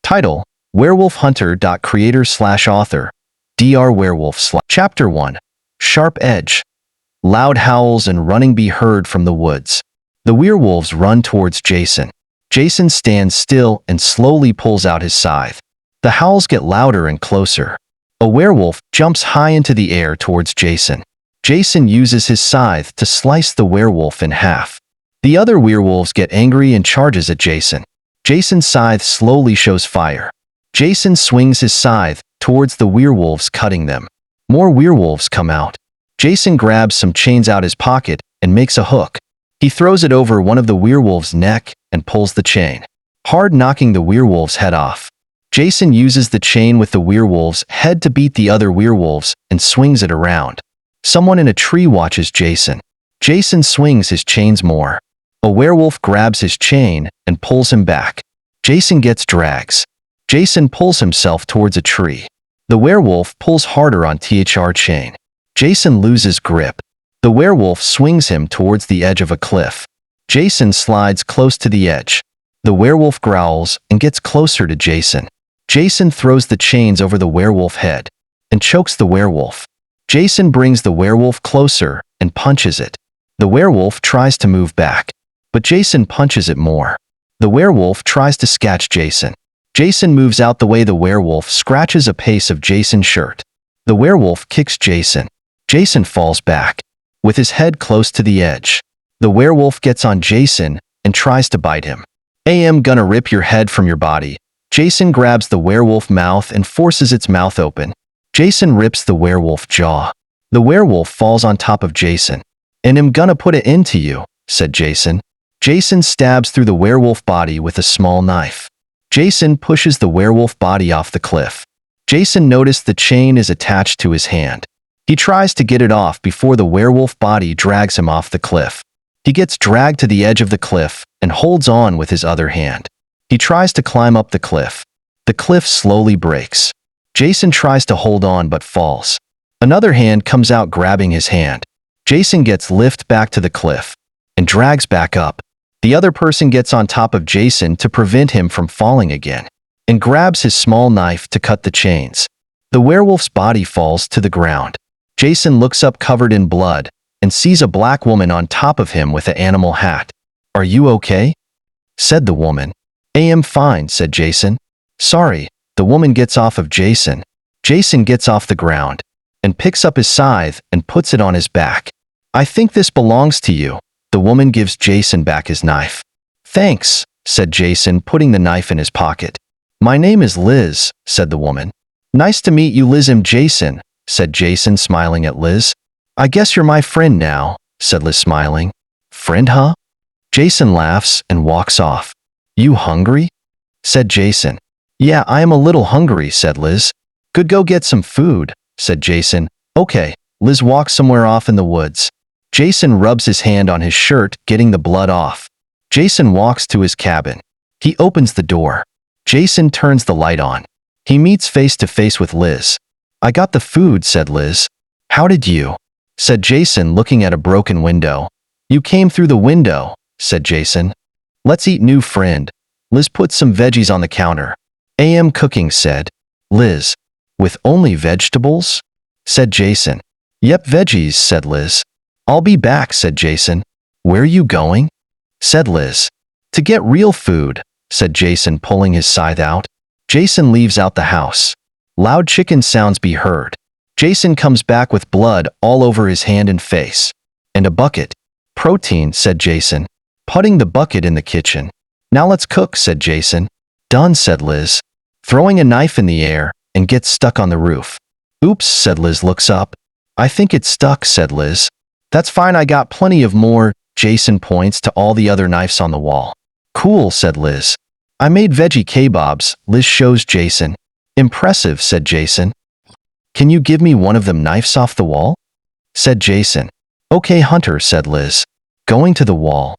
Title: Werewolf Hunter. Creator/author Dr. Werewolf. Chapter 1. Sharp Edge. Loud howls and running be heard from the woods. The werewolves run towards Jason. Jason stands still and slowly pulls out his scythe. The howls get louder and closer. A werewolf jumps high into the air towards Jason. Jason uses his scythe to slice the werewolf in half. The other werewolves get angry and charges at Jason. Jason's scythe slowly shows fire. Jason swings his scythe towards the werewolves, cutting them. More werewolves come out. Jason grabs some chains out his pocket and makes a hook. He throws it over one of the werewolves' neck and pulls the chain, hard, knocking the werewolf's head off. Jason uses the chain with the werewolf's head to beat the other werewolves and swings it around. Someone in a tree watches Jason. Jason swings his chains more. A werewolf grabs his chain and pulls him back. Jason gets drags. Jason pulls himself towards a tree. The werewolf pulls harder on THR chain. Jason loses grip. The werewolf swings him towards the edge of a cliff. Jason slides close to the edge. The werewolf growls and gets closer to Jason. Jason throws the chains over the werewolf head and chokes the werewolf. Jason brings the werewolf closer and punches it. The werewolf tries to move back, but Jason punches it more. The werewolf tries to scratch Jason. Jason moves out the way. The werewolf scratches a piece of Jason's shirt. The werewolf kicks Jason. Jason falls back, with his head close to the edge. The werewolf gets on Jason and tries to bite him. I'm gonna rip your head from your body. Jason grabs the werewolf mouth and forces its mouth open. Jason rips the werewolf jaw. The werewolf falls on top of Jason. And I'm gonna put it into you, said Jason. Jason stabs through the werewolf body with a small knife. Jason pushes the werewolf body off the cliff. Jason noticed the chain is attached to his hand. He tries to get it off before the werewolf body drags him off the cliff. He gets dragged to the edge of the cliff and holds on with his other hand. He tries to climb up the cliff. The cliff slowly breaks. Jason tries to hold on but falls. Another hand comes out, grabbing his hand. Jason gets lifted back to the cliff and drags back up. The other person gets on top of Jason to prevent him from falling again and grabs his small knife to cut the chains. The werewolf's body falls to the ground. Jason looks up, covered in blood, and sees a black woman on top of him with an animal hat. "Are you okay?" said the woman. "I'm fine," said Jason. "Sorry." The woman gets off of Jason. Jason gets off the ground and picks up his scythe and puts it on his back. "I think this belongs to you." The woman gives Jason back his knife. "Thanks," said Jason, putting the knife in his pocket. "My name is Liz," said the woman. "Nice to meet you, Liz. I'm Jason," said Jason, smiling at Liz. "I guess you're my friend now," said Liz, smiling. "Friend, huh?" Jason laughs and walks off. "You hungry?" said Jason. "Yeah, I am a little hungry," said Liz. "Could go get some food," said Jason. "Okay." Liz walks somewhere off in the woods. Jason rubs his hand on his shirt, getting the blood off. Jason walks to his cabin. He opens the door. Jason turns the light on. He meets face to face with Liz. "I got the food," said Liz. "How did you?" said Jason, looking at a broken window. "You came through the window," said Jason. "Let's eat, new friend." Liz put some veggies on the counter. "I'm cooking," said Liz. "With only vegetables?" said Jason. "Yep, veggies," said Liz. "I'll be back," said Jason. "Where are you going?" said Liz. "To get real food," said Jason, pulling his scythe out. Jason leaves out the house. Loud chicken sounds be heard. Jason comes back with blood all over his hand and face. "And a bucket." "Protein," said Jason, putting the bucket in the kitchen. "Now let's cook," said Jason. "Done," said Liz, throwing a knife in the air and gets stuck on the roof. "Oops," said Liz, looks up. "I think it's stuck," said Liz. "That's fine, I got plenty of more." Jason points to all the other knives on the wall. "Cool," said Liz. "I made veggie kebabs," Liz shows Jason. "Impressive," said Jason. "Can you give me one of them knives off the wall?" said Jason. "Okay, Hunter," said Liz, going to the wall.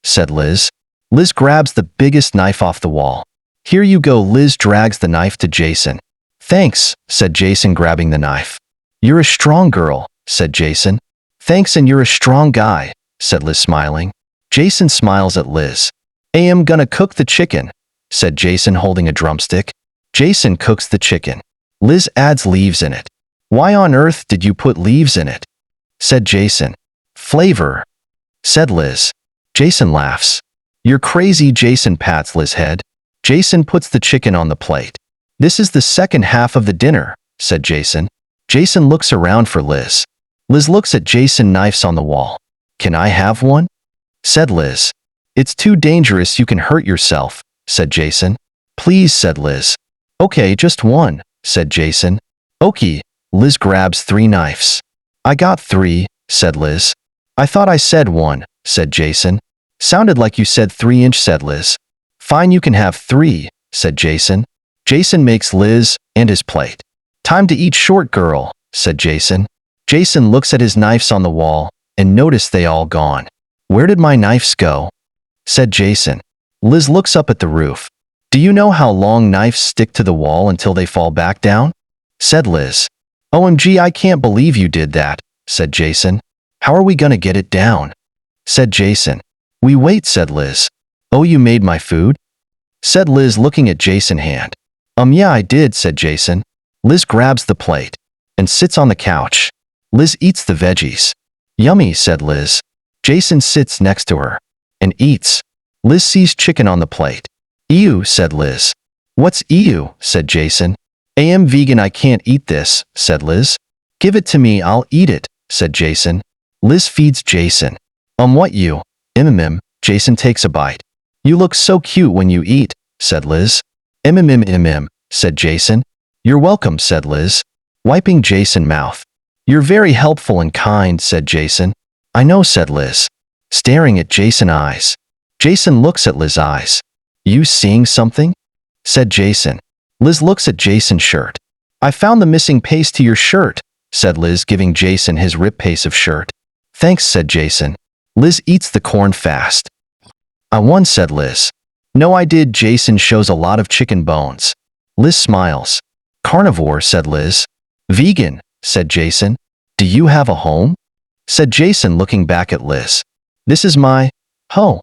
Said Liz. Liz grabs the biggest knife off the wall. "Here you go." Liz drags the knife to Jason. "Thanks," said Jason, grabbing the knife. "You're a strong girl," said Jason. "Thanks, and you're a strong guy," said Liz, smiling. Jason smiles at Liz. "I'm gonna cook the chicken," said Jason holding a drumstick. Jason cooks the chicken. Liz adds leaves in it. Why on earth did you put leaves in it? Said Jason. Flavor, said Liz. Jason laughs. You're crazy, Jason pats Liz's head. Jason puts the chicken on the plate. This is the second half of the dinner, said Jason. Jason looks around for Liz. Liz looks at Jason knives on the wall. Can I have one? Said Liz. It's too dangerous, you can hurt yourself, said Jason. Please, said Liz. Okay, just one, said Jason. Okay. Liz grabs 3 knives. I got 3, said Liz. I thought I said 1, said Jason. Sounded like you said 3-inch, said Liz. Fine, you can have 3, said Jason. Jason makes Liz and his plate. Time to eat, short girl, said Jason. Jason looks at his knives on the wall and noticed they all gone. Where did my knives go? Said Jason. Liz looks up at the roof. Do you know how long knives stick to the wall until they fall back down? Said Liz. OMG, I can't believe you did that, said Jason. How are we gonna get it down? Said Jason. We wait, said Liz. Oh, you made my food? Said Liz looking at Jason's hand. Yeah, I did, said Jason. Liz grabs the plate and sits on the couch. Liz eats the veggies. Yummy, said Liz. Jason sits next to her and eats. Liz sees chicken on the plate. Ew, said Liz. What's ew, said Jason. I'm vegan, I can't eat this, said Liz. Give it to me, I'll eat it, said Jason. Liz feeds Jason. What you? Jason takes a bite. You look so cute when you eat, said Liz. Said Jason. You're welcome, said Liz, wiping Jason's mouth. You're very helpful and kind, said Jason. I know, said Liz, staring at Jason's eyes. Jason looks at Liz's eyes. You seeing something? Said Jason. Liz looks at Jason's shirt. I found the missing piece to your shirt, said Liz, giving Jason his ripped piece of shirt. Thanks, said Jason. Liz eats the corn fast. I won, said Liz. No, I did. Jason shows a lot of chicken bones. Liz smiles. Carnivore, said Liz. Vegan, said Jason. Do you have a home? Said Jason, looking back at Liz. This is my home.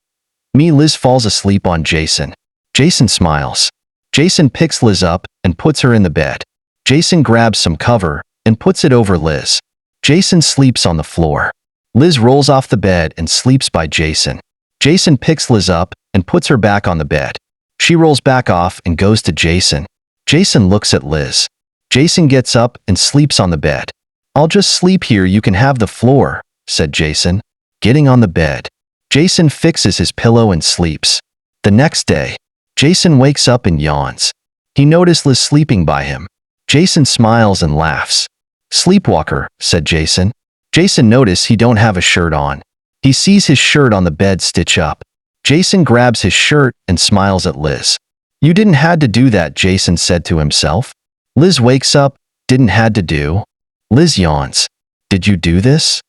Me. Liz falls asleep on Jason. Jason smiles. Jason picks Liz up and puts her in the bed. Jason grabs some cover and puts it over Liz. Jason sleeps on the floor. Liz rolls off the bed and sleeps by Jason. Jason picks Liz up and puts her back on the bed. She rolls back off and goes to Jason. Jason looks at Liz. Jason gets up and sleeps on the bed. I'll just sleep here, you can have the floor, said Jason. Getting on the bed. Jason fixes his pillow and sleeps. The next day, Jason wakes up and yawns. He noticed Liz sleeping by him. Jason smiles and laughs. Sleepwalker, said Jason. Jason noticed he don't have a shirt on. He sees his shirt on the bed stitch up. Jason grabs his shirt and smiles at Liz. You didn't had to do that, Jason said to himself. Liz wakes up. Didn't had to do. Liz yawns. Did you do this?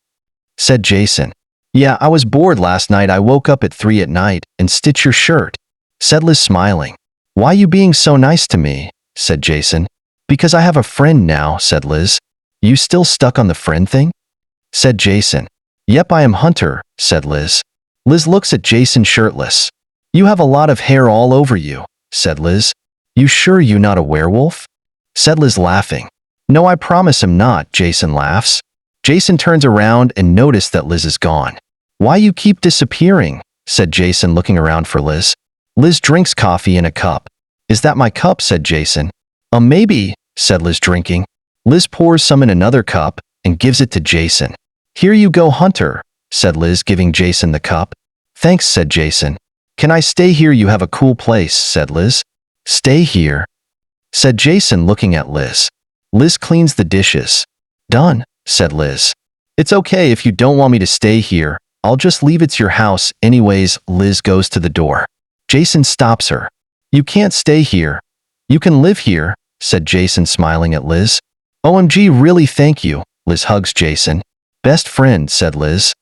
Said Jason. Yeah, I was bored last night. I woke up at 3 at night and stitched your shirt. Said Liz, smiling. Why you being so nice to me? Said Jason. Because I have a friend now, said Liz. You still stuck on the friend thing? Said Jason. Yep, I am Hunter, said Liz. Liz looks at Jason shirtless. You have a lot of hair all over you, said Liz. You sure you not a werewolf? Said Liz, laughing. No, I promise I'm not, Jason laughs. Jason turns around and noticed that Liz is gone. Why you keep disappearing? Said Jason, looking around for Liz. Liz drinks coffee in a cup. Is that my cup? Said Jason. Maybe, said Liz, drinking. Liz pours some in another cup and gives it to Jason. Here you go, Hunter, said Liz, giving Jason the cup. Thanks, said Jason. Can I stay here? You have a cool place, said Liz. Stay here, said Jason, looking at Liz. Liz cleans the dishes. Done, said Liz. It's okay if you don't want me to stay here. I'll just leave. It's your house anyways. Liz goes to the door. Jason stops her. You can't stay here. You can live here, said Jason, smiling at Liz. OMG, really? Thank you. Liz hugs Jason. Best friend, said Liz.